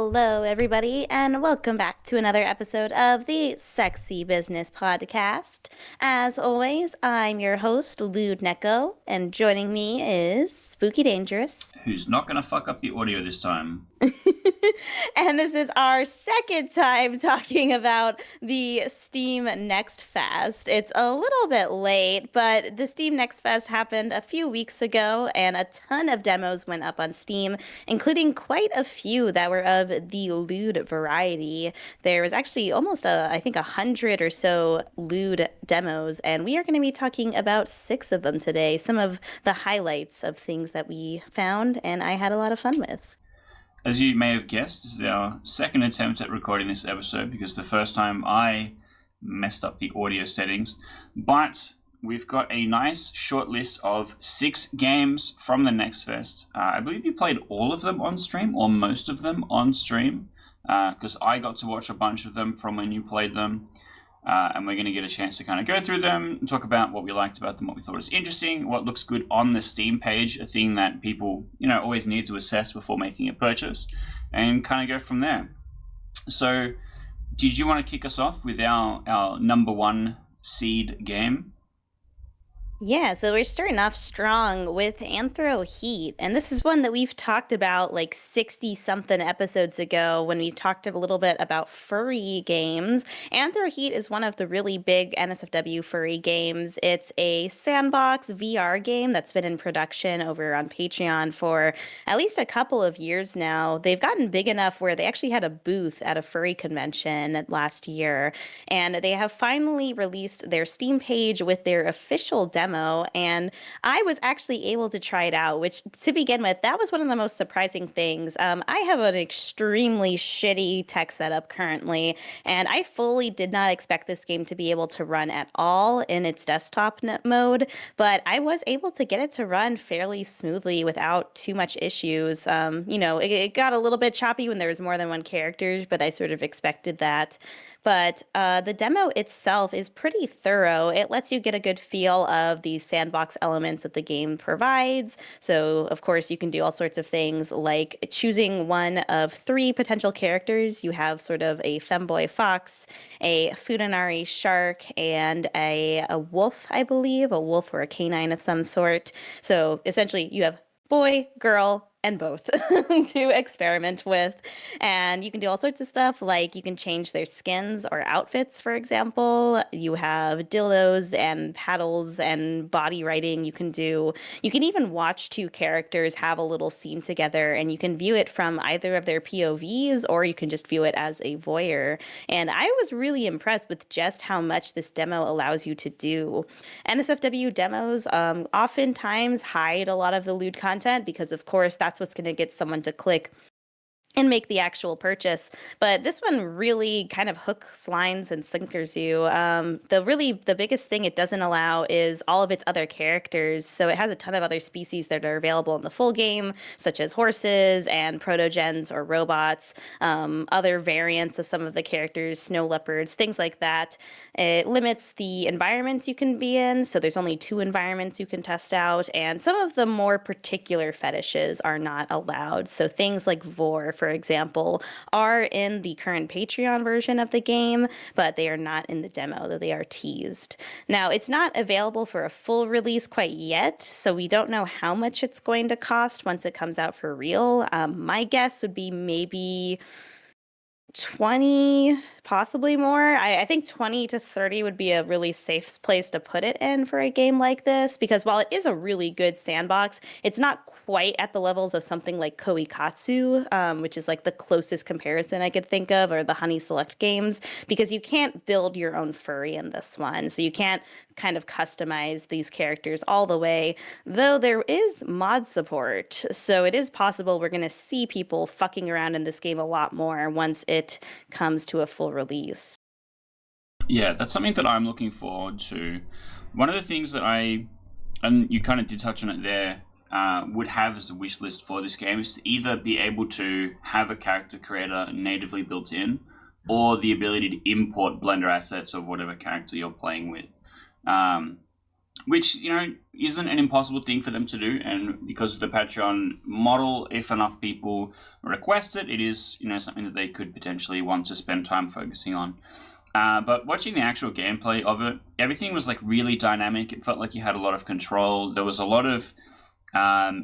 Hello, everybody, and welcome back to another episode of the Sexy Business Podcast. As always, I'm your host, Lewd Neko, and joining me is Spooky Dangerous. Who's not going to fuck up the audio this time. And this is our second time talking about the Steam Next Fest. It's a little bit late, but the Steam Next Fest happened a few weeks ago, and a ton of demos went up on Steam, including quite a few that were of the lewd variety. There was actually almost, I think, 100 or so lewd demos, and we are going to be talking about 6 of them today, some of the highlights of things that we found and I had a lot of fun with. As you may have guessed, this is our second attempt at recording this episode because the first time I messed up the audio settings. But we've got a nice short list of 6 games from the Next Fest. I believe you played all of them on stream, or most of them on stream, because I got to watch a bunch of them from when you played them. And we're going to get a chance to kind of go through them, talk about what we liked about them, what we thought was interesting, what looks good on the Steam page, a thing that people, always need to assess before making a purchase, and kind of go from there. So, did you want to kick us off with our number 1 seed game? Yeah, so we're starting off strong with Anthro Heat, and this is one that we've talked about like 60-something episodes ago when we talked a little bit about furry games. Anthro Heat is one of the really big NSFW furry games. It's a sandbox VR game that's been in production over on Patreon for at least a couple of years now. They've gotten big enough where they actually had a booth at a furry convention last year, and they have finally released their Steam page with their official demo, and I was actually able to try it out, which, to begin with, that was one of the most surprising things. I have an extremely shitty tech setup currently, and I fully did not expect this game to be able to run at all in its desktop mode, but I was able to get it to run fairly smoothly without too much issues. It got a little bit choppy when there was more than one character, but I sort of expected that. But the demo itself is pretty thorough. It lets you get a good feel of the sandbox elements that the game provides. So, of course, you can do all sorts of things like choosing one of 3 potential characters. You have sort of a femboy fox, a Futanari shark, and a wolf, I believe, a wolf or a canine of some sort. So, essentially, you have boy, girl, and both to experiment with. And you can do all sorts of stuff, like you can change their skins or outfits, for example. You have dildos and paddles and body writing you can do. You can even watch 2 characters have a little scene together, and you can view it from either of their POVs, or you can just view it as a voyeur. And I was really impressed with just how much this demo allows you to do. NSFW demos oftentimes hide a lot of the lewd content because, of course, that's what's going to get someone to click and make the actual purchase. But this one really kind of hooks, lines, and sinkers you. The biggest thing it doesn't allow is all of its other characters. So it has a ton of other species that are available in the full game, such as horses and protogens or robots, other variants of some of the characters, snow leopards, things like that. It limits the environments you can be in. So there's only 2 environments you can test out. And some of the more particular fetishes are not allowed. So things like vor, for example, are in the current Patreon version of the game, but they are not in the demo, though they are teased. Now, it's not available for a full release quite yet, so we don't know how much it's going to cost once it comes out for real. My guess would be maybe 20, possibly more. I think 20 to 30 would be a really safe place to put it in for a game like this, because while it is a really good sandbox, it's not quite at the levels of something like Koikatsu, which is like the closest comparison I could think of, or the Honey Select games, because you can't build your own furry in this one. So you can't kind of customize these characters all the way, though there is mod support. So it is possible we're going to see people fucking around in this game a lot more once it comes to a full release. Yeah, that's something that I'm looking forward to. One of the things that and you kind of did touch on it there, would have as a wish list for this game is to either be able to have a character creator natively built in, or the ability to import Blender assets of whatever character you're playing with. which isn't an impossible thing for them to do. And because of the Patreon model, if enough people request it, it is something that they could potentially want to spend time focusing on. But watching the actual gameplay of it, everything was like really dynamic. It felt like you had a lot of control. There was a lot of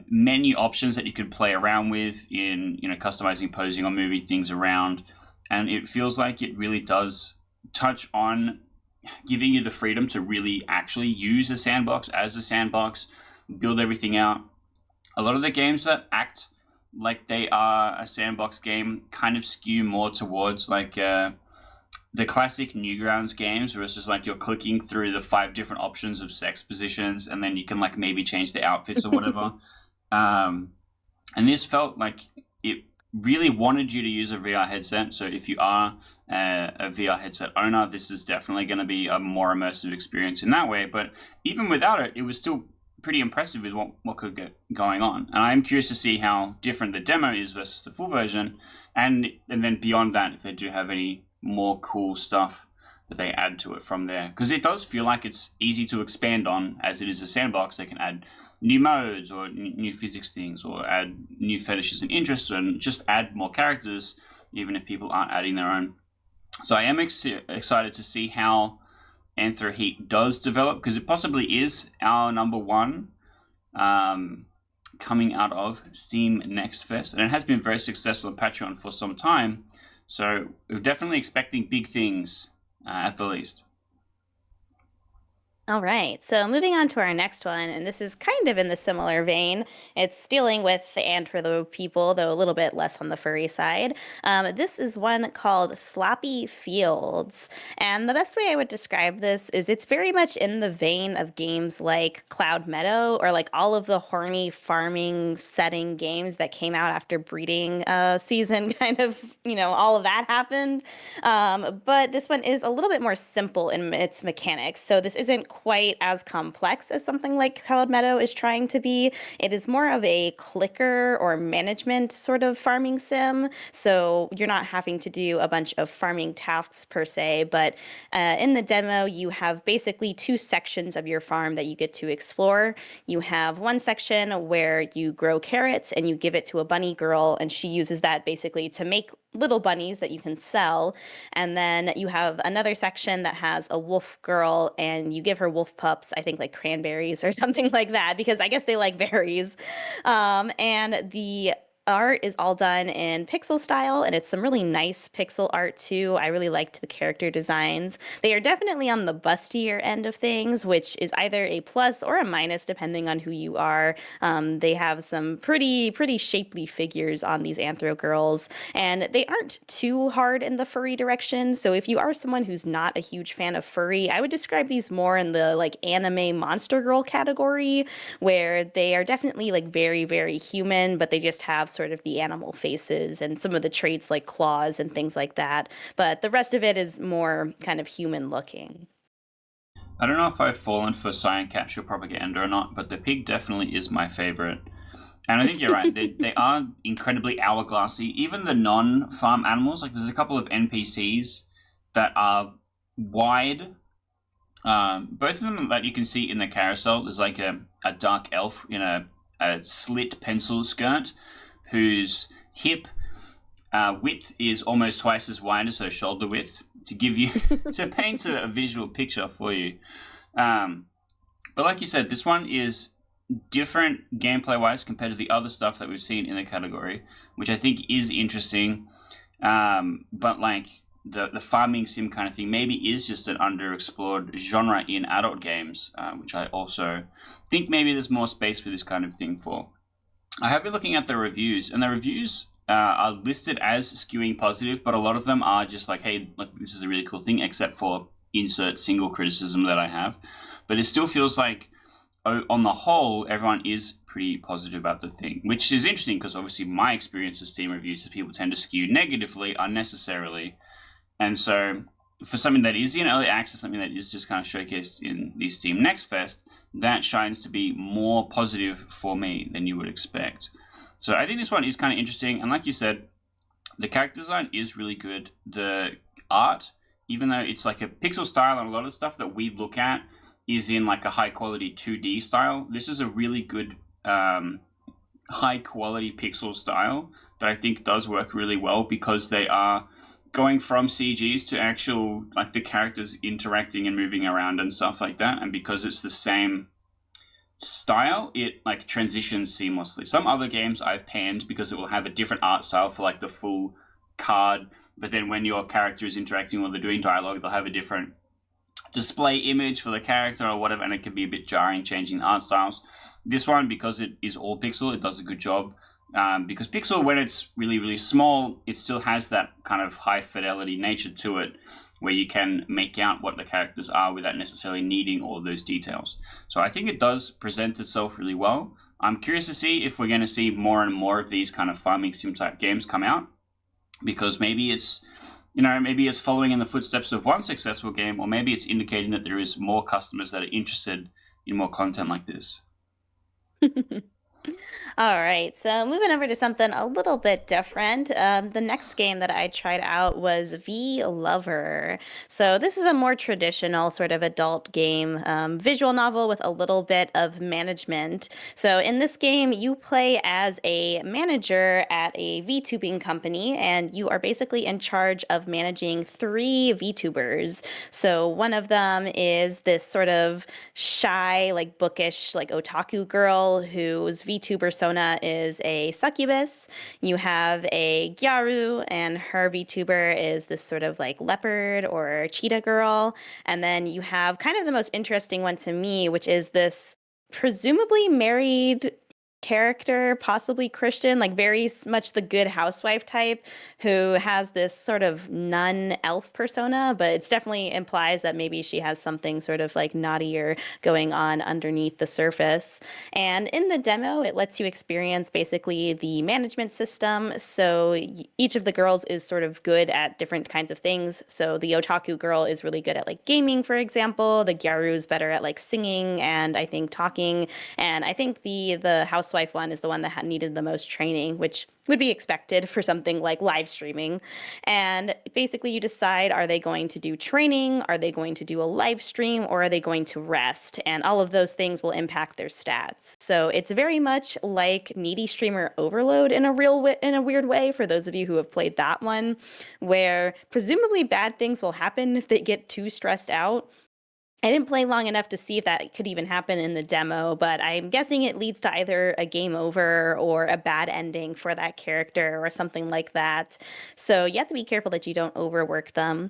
menu options that you could play around with in customizing, posing, or moving things around, and it feels like it really does touch on giving you the freedom to really actually use a sandbox as a sandbox, build everything out. A lot of the games that act like they are a sandbox game kind of skew more towards like the classic Newgrounds games, where it's just like you're clicking through the 5 different options of sex positions, and then you can like maybe change the outfits or whatever. And this felt like it really wanted you to use a VR headset. So if you are a VR headset owner, this is definitely going to be a more immersive experience in that way. But even without it, it was still pretty impressive with what could get going on. And I'm curious to see how different the demo is versus the full version. And then beyond that, if they do have any more cool stuff that they add to it from there. Because it does feel like it's easy to expand on, as it is a sandbox. They can add new modes or new physics things, or add new fetishes and interests, and just add more characters, even if people aren't adding their own. So I am excited to see how Anthro Heat does develop, because it possibly is our number one coming out of Steam Next Fest, and it has been very successful on Patreon for some time. So we're definitely expecting big things at the least. All right, so moving on to our next one, and this is kind of in the similar vein. It's dealing with and for the people, though a little bit less on the furry side. This is one called Sloppy Fields, and the best way I would describe this is it's very much in the vein of games like Cloud Meadow, or like all of the horny farming setting games that came out after breeding season, kind of, all of that happened. But this one is a little bit more simple in its mechanics, so this isn't quite as complex as something like Cloud Meadow is trying to be. It is more of a clicker or management sort of farming sim. So you're not having to do a bunch of farming tasks per se, but in the demo, you have basically 2 sections of your farm that you get to explore. You have one section where you grow carrots and you give it to a bunny girl, and she uses that basically to make little bunnies that you can sell. And then you have another section that has a wolf girl, and you give her wolf pups, I think like cranberries or something like that, because I guess they like berries. And the art is all done in pixel style, and it's some really nice pixel art too. I really liked the character designs. They are definitely on the bustier end of things, which is either a plus or a minus depending on who you are. They have some pretty shapely figures on these anthro girls, and they aren't too hard in the furry direction. So if you are someone who's not a huge fan of furry, I would describe these more in the like anime monster girl category, where they are definitely like very human, but they just have sort of the animal faces and some of the traits like claws and things like that. But the rest of it is more kind of human looking. I don't know if I've fallen for cyan capsule propaganda or not, but the pig definitely is my favorite. And I think you're right. They are incredibly hourglassy. Even the non-farm animals, like there's a couple of NPCs that are wide. Both of them that you can see in the carousel. There's like a dark elf in a slit pencil skirt, whose hip width is almost twice as wide as her shoulder width, to give you to paint a visual picture for you. But like you said, this one is different gameplay wise compared to the other stuff that we've seen in the category, which I think is interesting. But like the farming sim kind of thing maybe is just an underexplored genre in adult games, which I also think maybe there's more space for this kind of thing for. I have been looking at the reviews, and the reviews are listed as skewing positive, but a lot of them are just like, hey, look, this is a really cool thing, except for insert single criticism that I have. But it still feels like, on the whole, everyone is pretty positive about the thing, which is interesting because obviously my experience of Steam reviews is people tend to skew negatively unnecessarily. And so for something that is in early access, something that is just kind of showcased in the Steam Next Fest, that shines to be more positive for me than you would expect. So I think this one is kind of interesting. And like you said, the character design is really good. The art, even though it's like a pixel style and a lot of stuff that we look at is in like a high quality 2D style. This is a really good high quality pixel style that I think does work really well because they are going from CGs to actual like the characters interacting and moving around and stuff like that. And because it's the same style, it like transitions seamlessly. Some other games I've panned because it will have a different art style for like the full card, but then when your character is interacting or they're doing dialogue, they'll have a different display image for the character or whatever, and it can be a bit jarring changing art styles. This one, because it is all pixel, it does a good job. Because pixel, when it's really, really small, it still has that kind of high fidelity nature to it where you can make out what the characters are without necessarily needing all of those details. So I think it does present itself really well. I'm curious to see if we're going to see more and more of these kind of farming sim type games come out, because maybe it's maybe it's following in the footsteps of one successful game, or maybe it's indicating that there is more customers that are interested in more content like this. All right, so moving over to something a little bit different. The next game that I tried out was V Lover. So this is a more traditional sort of adult game, visual novel with a little bit of management. So in this game, you play as a manager at a VTubing company, and you are basically in charge of managing three VTubers. So one of them is this sort of shy, like bookish, like otaku girl whose VTuber persona is a succubus. You have a Gyaru, and her VTuber is this sort of like leopard or cheetah girl. And then you have kind of the most interesting one to me, which is this presumably married character, possibly Christian, like very much the good housewife type, who has this sort of nun elf persona, but it's definitely implies that maybe she has something sort of like naughtier going on underneath the surface. And in the demo, it lets you experience basically the management system. So each of the girls is sort of good at different kinds of things. So the otaku girl is really good at like gaming, for example. The gyaru is better at like singing and I think talking. And I think the housewife one is the one that had needed the most training, which would be expected for something like live streaming. And basically you decide, are they going to do training? Are they going to do a live stream, or are they going to rest? And all of those things will impact their stats. So it's very much like Needy Streamer Overload in a weird way, for those of you who have played that one, where presumably bad things will happen if they get too stressed out. I didn't play long enough to see if that could even happen in the demo, but I'm guessing it leads to either a game over or a bad ending for that character or something like that. So you have to be careful that you don't overwork them.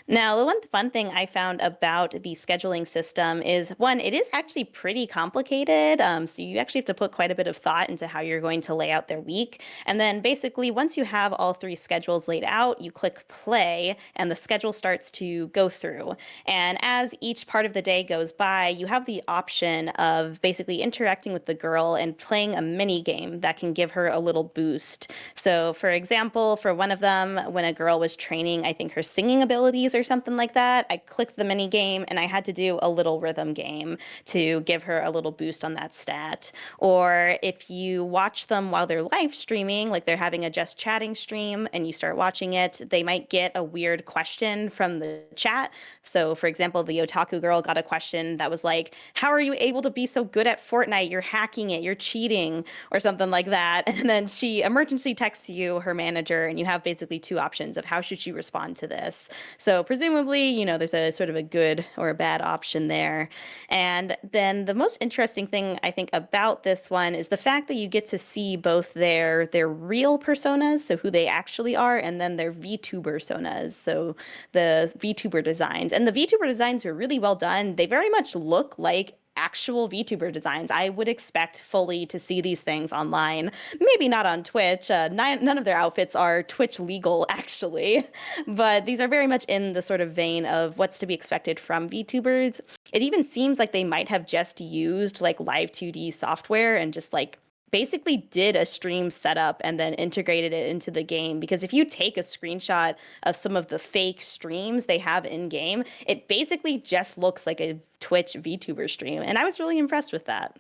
Now, the one fun thing I found about the scheduling system is, one, it is actually pretty complicated. So you actually have to put quite a bit of thought into how you're going to lay out their week. And then basically, once you have all three schedules laid out, you click play and the schedule starts to go through. And as each part of the day goes by, you have the option of basically interacting with the girl and playing a mini game that can give her a little boost. So, for example, for one of them, when a girl was training, I think her singing abilities or something like that, I clicked the mini game and I had to do a little rhythm game to give her a little boost on that stat. Or if you watch them while they're live streaming, like they're having a just chatting stream and you start watching it, they might get a weird question from the chat. So, for example, the otaku girl got a question that was like, how are you able to be so good at Fortnite? You're hacking it, you're cheating, or something like that. And then she emergency texts you, her manager, and you have basically two options of how should you respond to this. So presumably, there's a sort of a good or a bad option there. And then the most interesting thing I think about this one is the fact that you get to see both their real personas, so who they actually are, and then their VTuber personas, so the VTuber designs. And the VTuber designs were really well done. They very much look like actual VTuber designs. I would expect fully to see these things online. Maybe not on Twitch. None of their outfits are Twitch legal, actually. But these are very much in the sort of vein of what's to be expected from VTubers. It even seems like they might have just used like Live 2D software and just like basically did a stream setup and then integrated it into the game. Because if you take a screenshot of some of the fake streams they have in game, it basically just looks like a Twitch VTuber stream. And I was really impressed with that.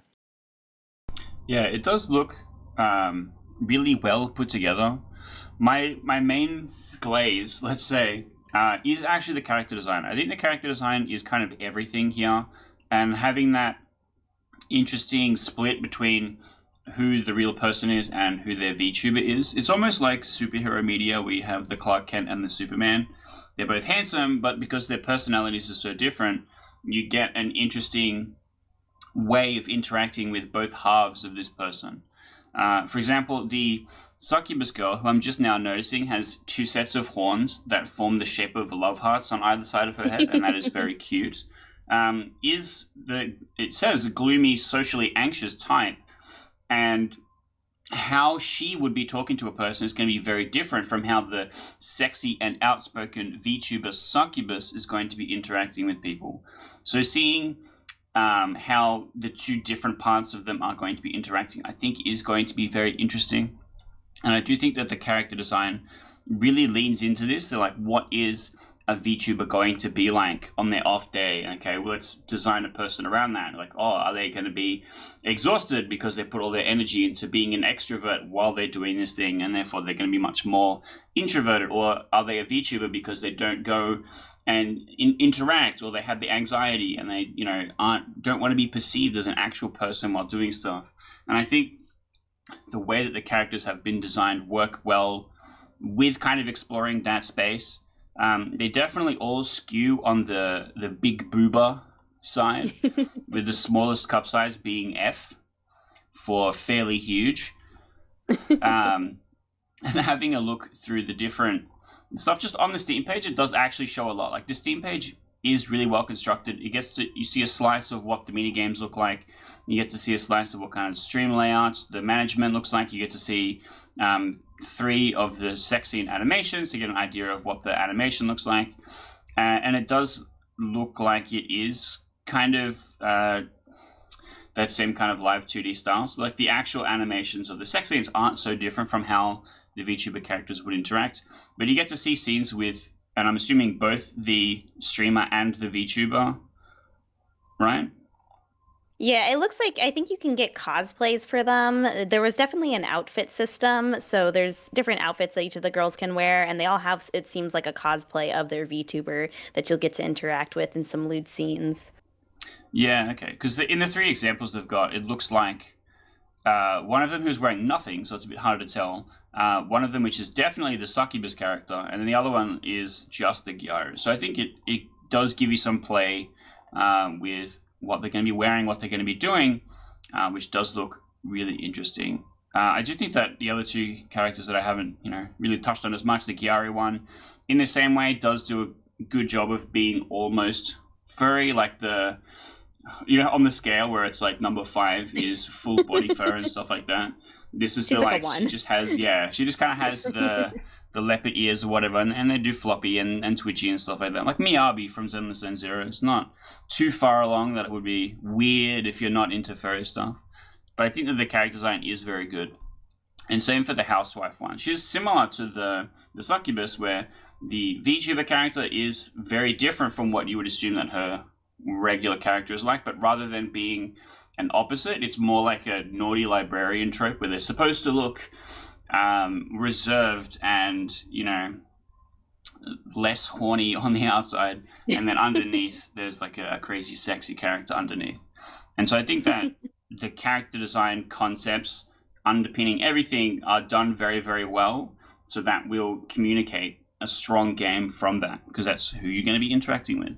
Yeah, it does look really well put together. My main glaze, let's say, is actually the character design. I think the character design is kind of everything here. and having that interesting split between who the real person is and who their VTuber is. It's almost like superhero media. We have the Clark Kent and the Superman. They're both handsome, but because their personalities are so different, you get an interesting way of interacting with both halves of this person. For example, the succubus girl, who I'm just now noticing, has two sets of horns that form the shape of love hearts on either side of her head, and that is very cute. It says gloomy, socially anxious type, and how she would be talking to a person is going to be very different from how the sexy and outspoken VTuber succubus is going to be interacting with people. So seeing how the two different parts of them are going to be interacting, I think is going to be very interesting. And I do think that the character design really leans into this. They're like, what is a VTuber going to be like on their off day? Okay, well, let's design a person around that. Like, oh, are they going to be exhausted because they put all their energy into being an extrovert while they're doing this thing, and therefore they're going to be much more introverted? Or are they a VTuber because they don't go and interact, or they have the anxiety and they, don't want to be perceived as an actual person while doing stuff? And I think the way that the characters have been designed work well with kind of exploring that space. They definitely all skew on the big boober side, with the smallest cup size being F for fairly huge. And having a look through the different stuff just on the Steam page, it does actually show a lot. Like, the Steam page is really well constructed. You see a slice of what the mini games look like. You get to see a slice of what kind of stream layouts the management looks like. You get to see 3 of the sex scene animations to get an idea of what the animation looks like. And it does look like it is kind of that same kind of live 2D style. So, like, the actual animations of the sex scenes aren't so different from how the VTuber characters would interact. But you get to see scenes with, and I'm assuming both the streamer and the VTuber, right? Yeah, it looks like I think you can get cosplays for them. There was definitely an outfit system, so there's different outfits that each of the girls can wear, and they all have, it seems like, a cosplay of their VTuber that you'll get to interact with in some lewd scenes. Yeah, okay. Because in the 3 examples they've got, it looks like one of them who's wearing nothing, so it's a bit harder to tell. One of them, which is definitely the succubus character, and then the other one is just the Gyaru. So I think it does give you some play with what they're going to be wearing, what they're going to be doing, which does look really interesting. I do think that the other 2 characters that I haven't, really touched on as much, the Gyaru one, in the same way, does do a good job of being almost furry, like the, on the scale where it's like number 5 is full body fur and stuff like that. This is She's the like a like she 1. just has she just kind of has the leopard ears or whatever, and they do floppy and twitchy and stuff like that. Like Miyabi from Zenless Zone Zero, it's not too far along that it would be weird if you're not into furry stuff. But I think that the character design is very good. And same for the housewife one. She's similar to the succubus, where the VTuber character is very different from what you would assume that her regular character is like, but rather than being an opposite, it's more like a naughty librarian trope where they're supposed to look reserved and, less horny on the outside, and then underneath there's like a crazy sexy character underneath. And so I think that the character design concepts underpinning everything are done very, very well, so that will communicate a strong game from that, because that's who you're going to be interacting with.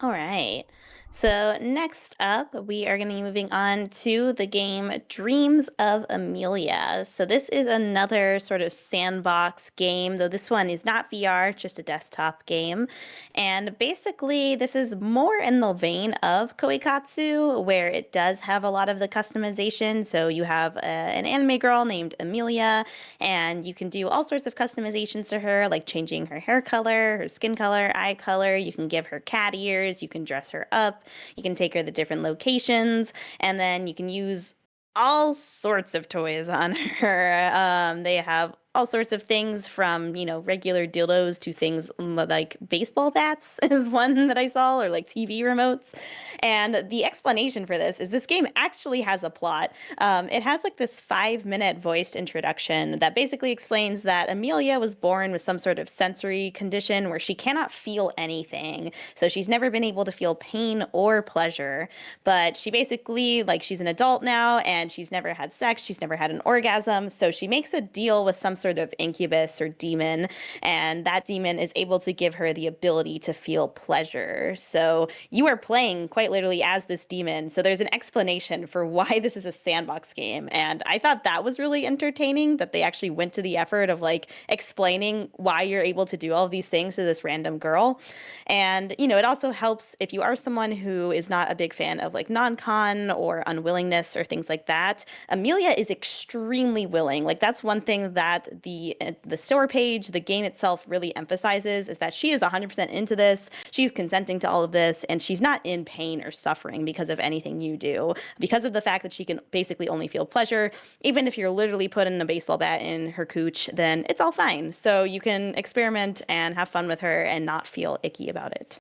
All right. So next up, we are going to be moving on to the game Dreams of Amelia. So this is another sort of sandbox game, though this one is not VR, just a desktop game. And basically, this is more in the vein of Koikatsu, where it does have a lot of the customization. So you have an anime girl named Amelia, and you can do all sorts of customizations to her, like changing her hair color, her skin color, eye color. You can give her cat ears, you can dress her up. You can take her to different locations, and then you can use all sorts of toys on her. They have all sorts of things from, regular dildos to things like baseball bats is one that I saw, or like TV remotes. And the explanation for this game actually has a plot. It has like this 5-minute voiced introduction that basically explains that Amelia was born with some sort of sensory condition where she cannot feel anything. So she's never been able to feel pain or pleasure. But she basically, like, she's an adult now and she's never had sex, she's never had an orgasm. So she makes a deal with some sort of incubus or demon, and that demon is able to give her the ability to feel pleasure. So you are playing quite literally as this demon. So there's an explanation for why this is a sandbox game. And I thought that was really entertaining that they actually went to the effort of like explaining why you're able to do all of these things to this random girl. And, it also helps if you are someone who is not a big fan of like non-con or unwillingness or things like that. Amelia is extremely willing. Like that's one thing that the store page, the game itself really emphasizes is that she is 100% into this. She's consenting to all of this and she's not in pain or suffering because of anything you do. Because of the fact that she can basically only feel pleasure, even if you're literally putting a baseball bat in her cooch, then it's all fine. So you can experiment and have fun with her and not feel icky about it.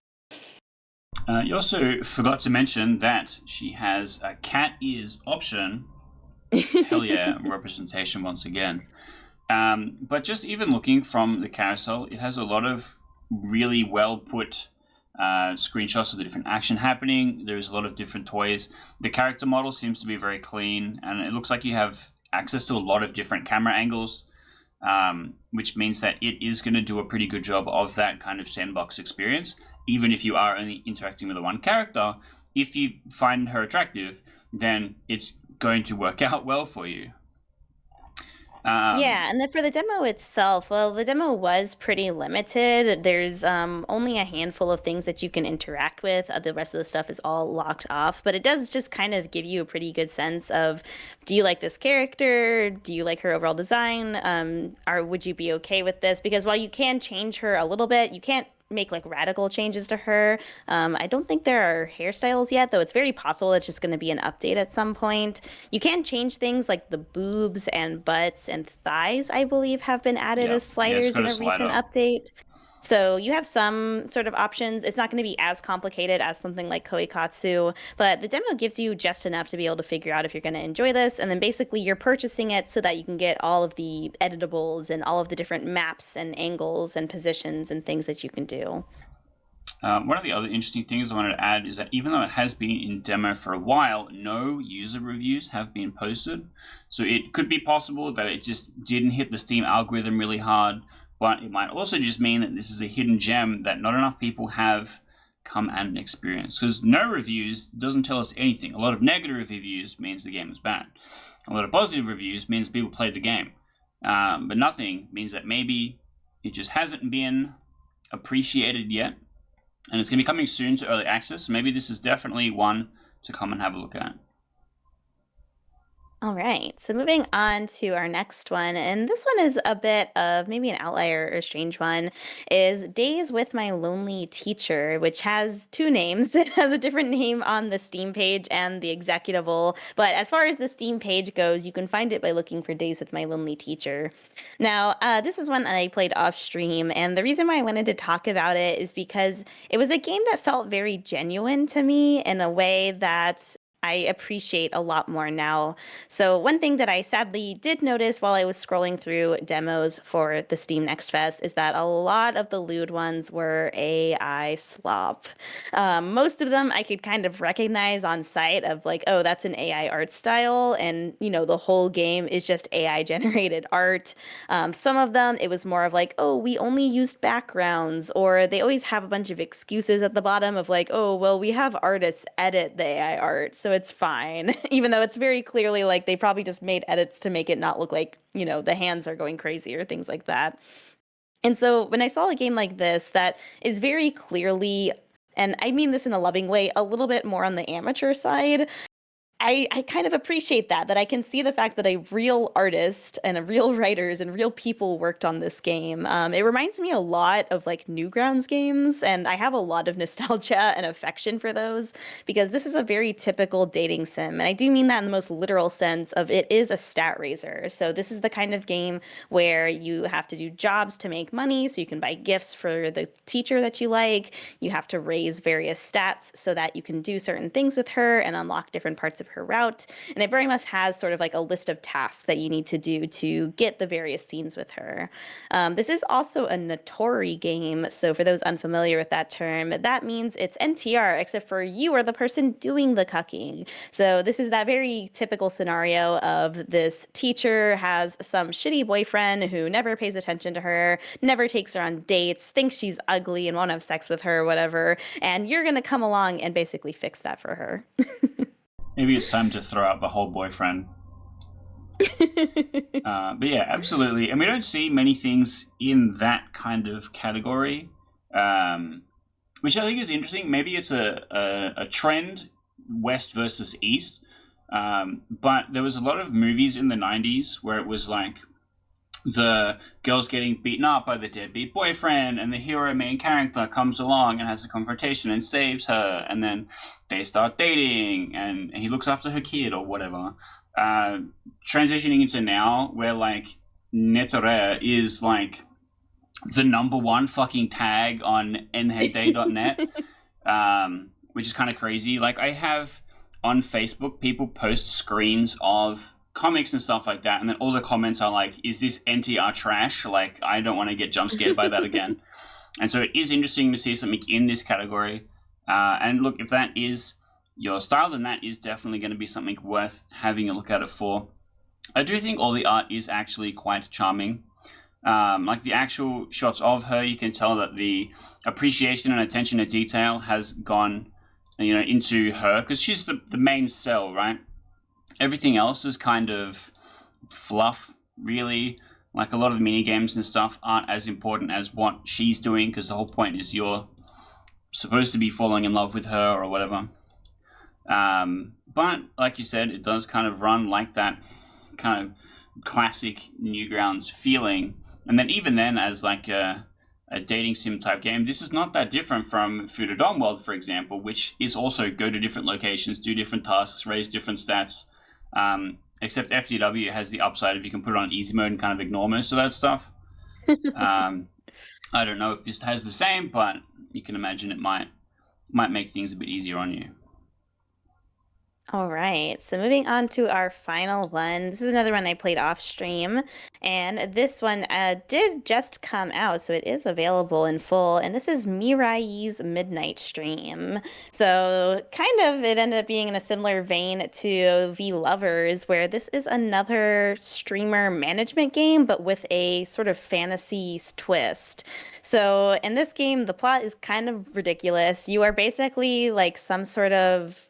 You also forgot to mention that she has a cat ears option. Hell yeah, representation once again. But just even looking from the carousel, it has a lot of really well put screenshots of the different action happening. There's a lot of different toys. The character model seems to be very clean, and it looks like you have access to a lot of different camera angles, which means that it is going to do a pretty good job of that kind of sandbox experience, even if you are only interacting with the one character. If you find her attractive, then it's going to work out well for you. Yeah, and then for the demo itself, well, the demo was pretty limited. There's only a handful of things that you can interact with. The rest of the stuff is all locked off, but it does just kind of give you a pretty good sense of, do you like this character? Do you like her overall design? Or would you be okay with this? Because while you can change her a little bit, you can't make like radical changes to her. I don't think there are hairstyles yet, though it's very possible it's just going to be an update at some point. You can change things like the boobs and butts and thighs, I believe, have been added Yeah, as yeah, it's sliders got in a a recent slider. update. So you have some sort of options. It's not going to be as complicated as something like Koikatsu, but the demo gives you just enough to be able to figure out if you're going to enjoy this. And then basically you're purchasing it so that you can get all of the editables and all of the different maps and angles and positions and things that you can do. One of the other interesting things I wanted to add is that even though it has been in demo for a while, no user reviews have been posted. So it could be possible that it just didn't hit the Steam algorithm really hard, but it might also just mean that this is a hidden gem that not enough people have come and experience. Because no reviews doesn't tell us anything. A lot of negative reviews means the game is bad. A lot of positive reviews means people played the game. But nothing means that maybe it just hasn't been appreciated yet, and it's going to be coming soon to early access. Maybe this is definitely one to come and have a look at. All right. So moving on to our next one, and this one is a bit of maybe an outlier or a strange one, is Days with My Lonely Teacher, which has two names. It has a different name on the Steam page and the executable. But as far as the Steam page goes, you can find it by looking for Days with My Lonely Teacher. Now, this is one I played off stream, and the reason why I wanted to talk about it is because it was a game that felt very genuine to me in a way that I appreciate a lot more now. So one thing that I sadly did notice while I was scrolling through demos for the Steam Next Fest is that a lot of the lewd ones were AI slop. Most of them I could kind of recognize on sight of like, oh, that's an AI art style, and the whole game is just AI generated art. Some of them it was more of like, oh, we only used backgrounds, or they always have a bunch of excuses at the bottom of like, oh, well, we have artists edit the AI art, so it's fine. Even though it's very clearly like they probably just made edits to make it not look like, the hands are going crazy or things like that. And so when I saw a game like this that is very clearly, and I mean this in a loving way, a little bit more on the amateur side, I kind of appreciate that I can see the fact that a real artist and a real writers and real people worked on this game. It reminds me a lot of like Newgrounds games, and I have a lot of nostalgia and affection for those because this is a very typical dating sim, and I do mean that in the most literal sense of it is a stat raiser. So this is the kind of game where you have to do jobs to make money, so you can buy gifts for the teacher that you like. You have to raise various stats so that you can do certain things with her and unlock different parts of her route. And it very much has sort of like a list of tasks that you need to do to get the various scenes with her. This is also a Notori game. So for those unfamiliar with that term, that means it's NTR, except for you are the person doing the cucking. So this is that very typical scenario of this teacher has some shitty boyfriend who never pays attention to her, never takes her on dates, thinks she's ugly and won't have sex with her or whatever. And you're going to come along and basically fix that for her. Maybe it's time to throw out the whole boyfriend. But yeah, absolutely. And we don't see many things in that kind of category, which I think is interesting. Maybe it's a trend, West versus East. But there was a lot of movies in the 90s where it was like the girl's getting beaten up by the deadbeat boyfriend, and the hero main character comes along and has a confrontation and saves her, and then they start dating, and he looks after her kid or whatever. Transitioning into now, where like Netore is like the number one fucking tag on nhday.net, which is kind of crazy. Like I have on Facebook, people post screens of comics and stuff like that, and then all the comments are like, is this NTR trash? Like, I don't want to get jump scared by that again. And so it is interesting to see something in this category. And look, if that is your style, then that is definitely going to be something worth having a look at it for. I do think all the art is actually quite charming. Like the actual shots of her, you can tell that the appreciation and attention to detail has gone, into her, because she's the main cell, right? Everything else is kind of fluff, really. Like a lot of the mini games and stuff aren't as important as what she's doing, because the whole point is you're supposed to be falling in love with her or whatever. But like you said, it does kind of run like that kind of classic Newgrounds feeling. And then even then, as like a dating sim type game, this is not that different from Futadom World, for example, which is also go to different locations, do different tasks, raise different stats. Except FDW has the upside if you can put it on easy mode and kind of ignore most of that stuff. I don't know if this has the same, but you can imagine it might make things a bit easier on you. All right, so moving on to our final one. This is another one I played off stream, and this one did just come out, so it is available in full. And this is Mirai's Midnight Stream. So kind of it ended up being in a similar vein to V Lovers, where this is another streamer management game, but with a sort of fantasy twist. So in this game, the plot is kind of ridiculous. You are basically like some sort of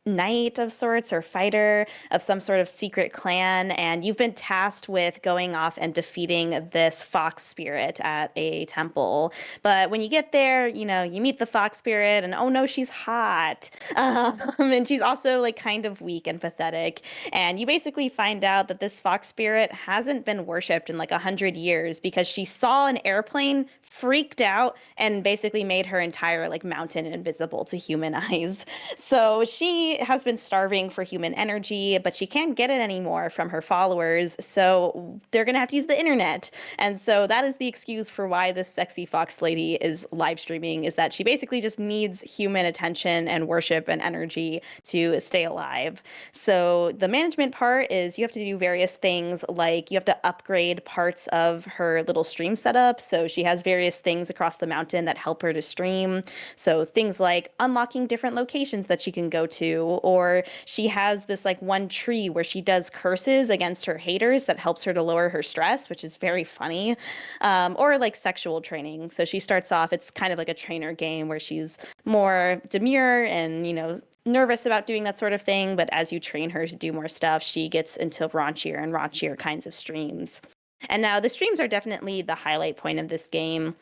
knight of sorts or fighter of some sort of secret clan, and you've been tasked with going off and defeating this fox spirit at a temple. But when you get there, you meet the fox spirit, and oh no, she's hot. And she's also like kind of weak and pathetic. And you basically find out that this fox spirit hasn't been worshipped in like 100 years because she saw an airplane, freaked out, and basically made her entire like mountain invisible to human eyes. So she has been starving for human energy, but she can't get it anymore from her followers. So they're going to have to use the internet. And so that is the excuse for why this sexy fox lady is live streaming, is that she basically just needs human attention and worship and energy to stay alive. So the management part is you have to do various things, like you have to upgrade parts of her little stream setup. So she has various things across the mountain that help her to stream. So things like unlocking different locations that she can go to, or she has this like one tree where she does curses against her haters that helps her to lower her stress, which is very funny. Or like sexual training. So she starts off, it's kind of like a trainer game where she's more demure and, nervous about doing that sort of thing. But as you train her to do more stuff, she gets into raunchier and raunchier kinds of streams. And now the streams are definitely the highlight point of this game.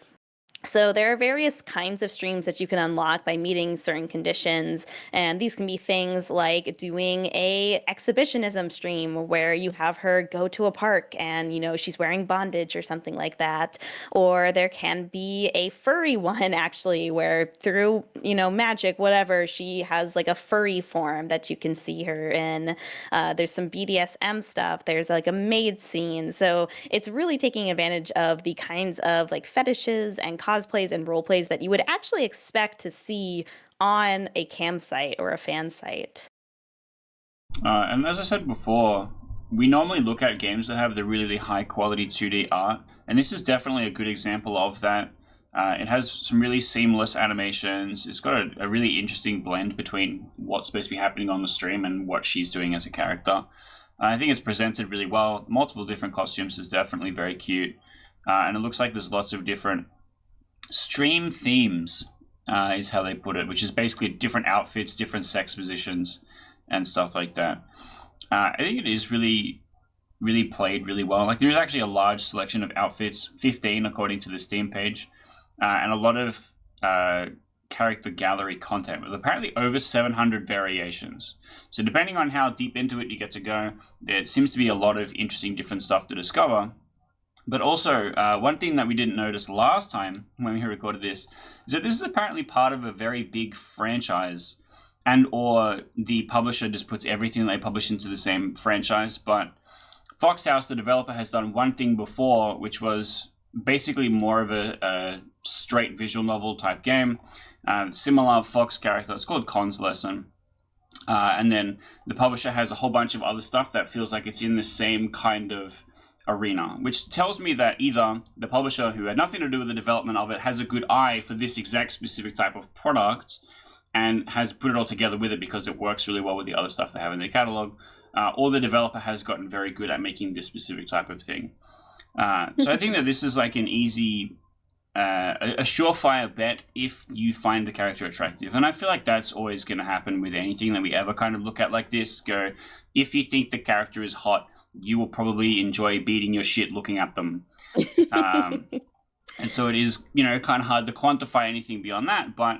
So there are various kinds of streams that you can unlock by meeting certain conditions, and these can be things like doing a exhibitionism stream where you have her go to a park and she's wearing bondage or something like that. Or there can be a furry one actually where through, magic whatever, she has like a furry form that you can see her in. There's some BDSM stuff. There's like a maid scene. So it's really taking advantage of the kinds of like fetishes and cosplays and role plays that you would actually expect to see on a campsite or a fan site. And as I said before, we normally look at games that have the really high quality 2D art, and this is definitely a good example of that. It has some really seamless animations. It's got a really interesting blend between what's supposed to be happening on the stream and what she's doing as a character. I think it's presented really well. Multiple different costumes is definitely very cute. And it looks like there's lots of different stream themes, is how they put it, which is basically different outfits, different sex positions, and stuff like that. I think it is really, really played really well. Like, there's actually a large selection of outfits, 15 according to the Steam page, and a lot of character gallery content with apparently over 700 variations. So depending on how deep into it you get to go, there seems to be a lot of interesting different stuff to discover. But also, one thing that we didn't notice last time when we recorded this is that this is apparently part of a very big franchise, and or the publisher just puts everything they publish into the same franchise. But Fox House, the developer, has done one thing before, which was basically more of a straight visual novel type game. Similar Fox character, it's called Con's Lesson. And then the publisher has a whole bunch of other stuff that feels like it's in the same kind of arena, which tells me that either the publisher, who had nothing to do with the development of it, has a good eye for this exact specific type of product and has put it all together with it because it works really well with the other stuff they have in their catalog, or the developer has gotten very good at making this specific type of thing. So I think that this is like an easy, a surefire bet if you find the character attractive. And I feel like that's always going to happen with anything that we ever kind of look at like this. Go, if you think the character is hot, you will probably enjoy beating your shit looking at them. And so it is, kind of hard to quantify anything beyond that, but,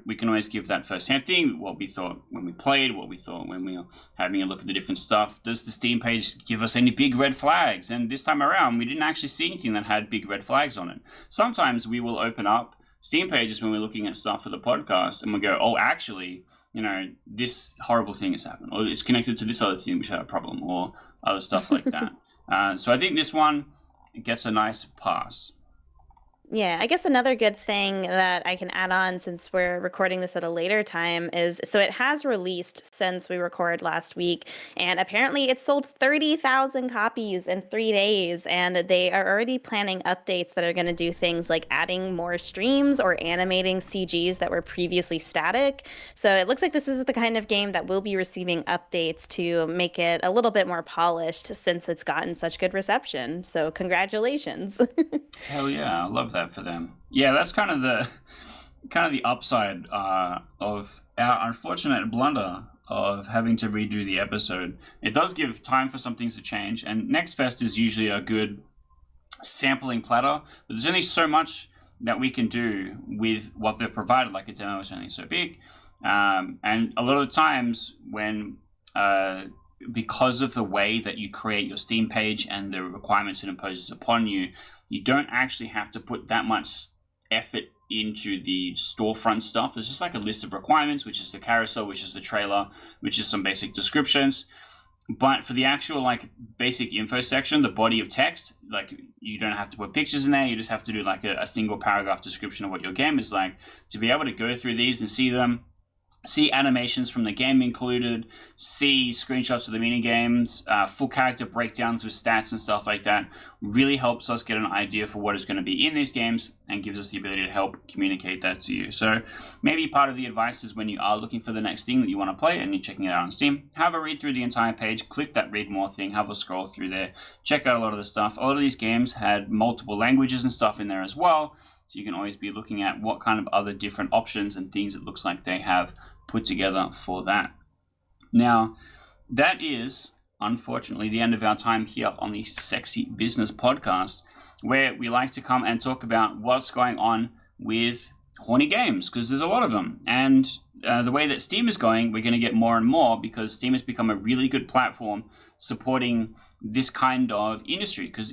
we can always give that first-hand thing, what we thought when we played, what we thought when we were having a look at the different stuff. Does the Steam page give us any big red flags? And this time around, we didn't actually see anything that had big red flags on it. Sometimes we will open up Steam pages when we're looking at stuff for the podcast, and we'll go, oh, actually, this horrible thing has happened, or it's connected to this other thing which had a problem, or other stuff like that. So I think this one gets a nice pass. Yeah, I guess another good thing that I can add on since we're recording this at a later time is so it has released since we recorded last week, and apparently it sold 30,000 copies in 3 days, and they are already planning updates that are going to do things like adding more streams or animating CGs that were previously static. So it looks like this is the kind of game that will be receiving updates to make it a little bit more polished since it's gotten such good reception. So congratulations. Hell yeah, I love that for them. Yeah, that's kind of the upside of our unfortunate blunder of having to redo the episode. It does give time for some things to change, and Next Fest is usually a good sampling platter, but there's only so much that we can do with what they've provided. Like, a demo is only so big, and a lot of the times when because of the way that you create your Steam page and the requirements it imposes upon you, you don't actually have to put that much effort into the storefront stuff. There's just like a list of requirements, which is the carousel, which is the trailer, which is some basic descriptions. But for the actual like basic info section, the body of text, like, you don't have to put pictures in there. You just have to do like a single paragraph description of what your game is like. To be able to go through these and see them, see animations from the game included, see screenshots of the mini games, full character breakdowns with stats and stuff like that, really helps us get an idea for what is going to be in these games and gives us the ability to help communicate that to you. So maybe part of the advice is when you are looking for the next thing that you want to play and you're checking it out on Steam, have a read through the entire page, click that read more thing, have a scroll through there, check out a lot of the stuff. A lot of these games had multiple languages and stuff in there as well, so you can always be looking at what kind of other different options and things it looks like they have put together for that. Now, that is unfortunately the end of our time here on the Sexy Business Podcast. where we like to come and talk about what's going on with horny games, because there's a lot of them. And the way that Steam is going, we're going to get more and more, because Steam has become a really good platform supporting this kind of industry, because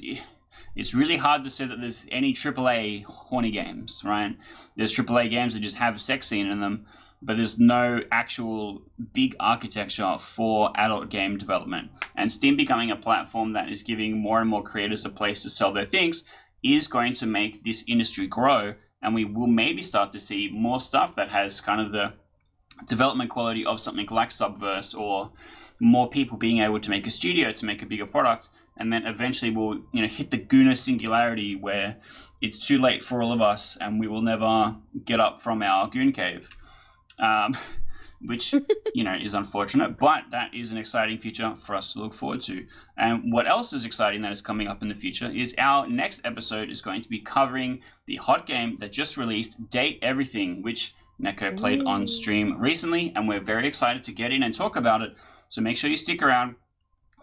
it's really hard to say that there's any AAA horny games, right? There's AAA games that just have a sex scene in them, but there's no actual big architecture for adult game development. And Steam becoming a platform that is giving more and more creators a place to sell their things is going to make this industry grow, and we will maybe start to see more stuff that has kind of the development quality of something like Subverse, or more people being able to make a studio to make a bigger product. And then eventually we'll hit the Gooner singularity, where it's too late for all of us and we will never get up from our goon cave, which is unfortunate, but that is an exciting future for us to look forward to. And what else is exciting that is coming up in the future is our next episode is going to be covering the hot game that just released, Date Everything, which Neko played on stream recently, and we're very excited to get in and talk about it. So make sure you stick around,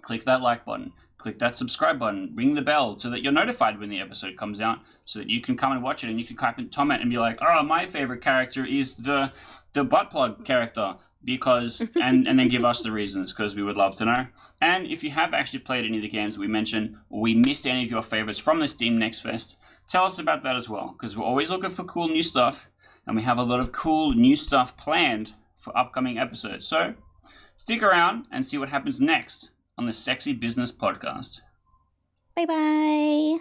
click that like button, click that subscribe button, ring the bell so that you're notified when the episode comes out, so that you can come and watch it, and you can comment and be like, oh, my favorite character is the butt plug character, because and then give us the reasons, because we would love to know. And if you have actually played any of the games that we mentioned, or we missed any of your favorites from the Steam Next Fest, tell us about that as well, because we're always looking for cool new stuff, and we have a lot of cool new stuff planned for upcoming episodes. So stick around and see what happens next on the Sexy Business Podcast. Bye-bye.